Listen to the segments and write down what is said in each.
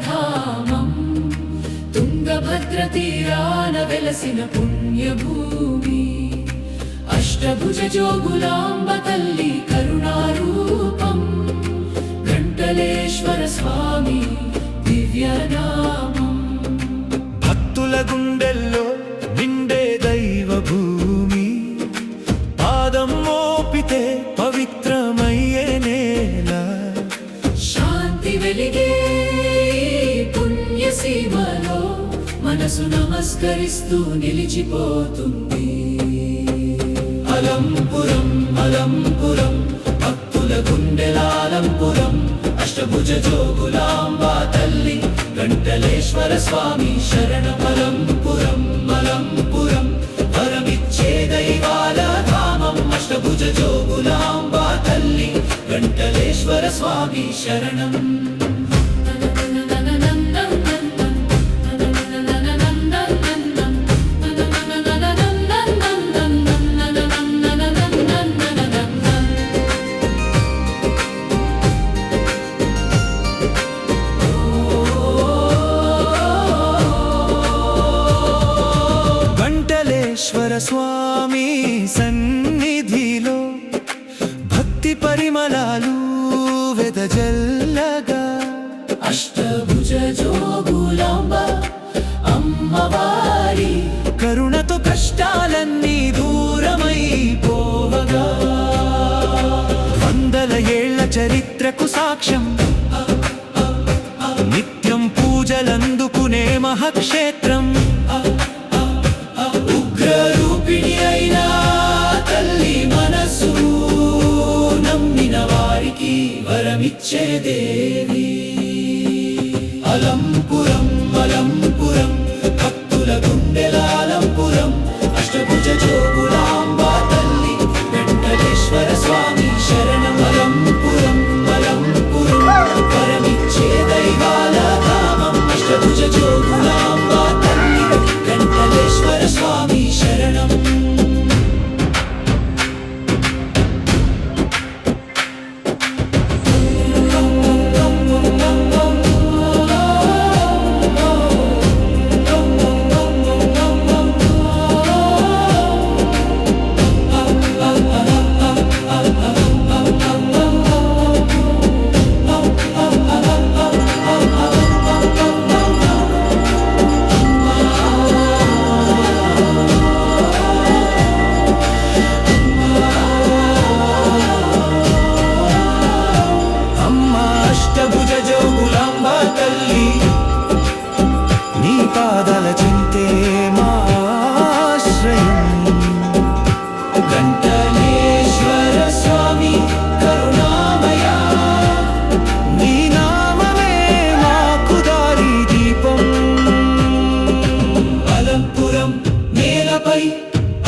ధామం తుంగభద్ర తీరాన వెలసిన పుణ్యభూమి అష్టభుజ జోగులాంబ తల్లి కరుణారూపం గంటలేశ్వర స్వామి దివ్యనామం భక్తుల గుండెల్లో నిండే దైవ భూమి పాదం మోపితే పవిత్రమయ్యే నేల శాంతి వెలిగే పుణ్యసీమలో మనసు నమస్కరిస్తూ నిలిచిపోతుంది అలంపురం అలంపురం భక్తుల గుండెలాలంపురం అష్టభుజ జోగులాంబ తల్లి గంటలేశ్వర స్వామి శరణం అలంపురం అలంపురం వరమిచ్చే దైవాల ధామం అష్టభుజ జోగులాంబ తల్లి గంటలేశ్వర స్వామి శరణం స్వామి సన్నిధిలో భక్తి పరిమళాలు వెదజల్లగా అష్టభుజ జోగులాంబ అమ్మవారి కరుణతో కష్టాలన్నీ దూరమైపోవగా వందల ఏళ్ల చరిత్రకు సాక్ష్యం నిత్యం పూజలందుకునే మహాక్షేత్రం రూపిణి అయినా తల్లి మనసు నమ్మిన వారికి వరమిచ్చే దేవి అలంపురం అలంపురం భక్తుల గుండెలాలంపురం అష్టభుజ జోగులాంబ తల్లి వెంకటేశ్వర స్వామి శరణం అలంపురం అలంపురం వరమిచ్చే దైవాల ధామం అష్టభుజ జోగులాంబ తల్లి వెంకటేశ్వర స్వామి శరణం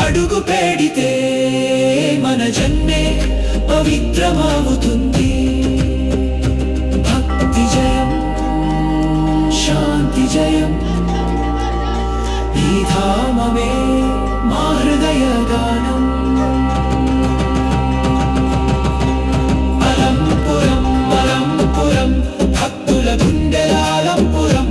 అడుగు పెడితే మన జన్మే పవిత్రమవుతుంది భక్తి జయం శాంతి జయం ఈ ధామమే మా హృదయ గానం అలంపురం అలంపురం భక్తుల గుండెలాలంపురం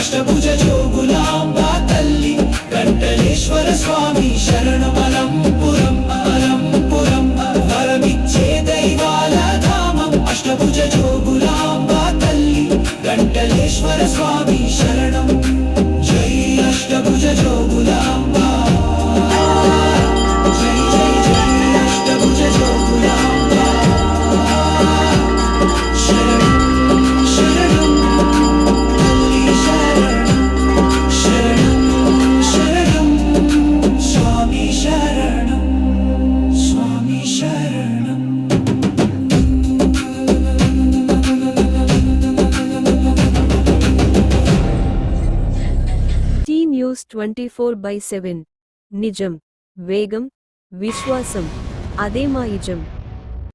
అష్టభుజ జోగులాంబ తల్లి గంటలేశ్వర స్వామి శరణం అలంపురం అలంపురం వరమిచ్చే దైవాల ధామం అష్టభుజ జోగులాంబ తల్లి గంటలేశ్వర స్వామి శరణం జై అష్టభుజ జోగులాంబ జై జై జై అష్టభుజ జోగులాంబ శరణం శరణం తల్లి శరణం శరణం శరణం స్వామి శరణం స్వామి శరణం News 24/7 నిజం వేగం విశ్వాసం అదే మా ఇజం.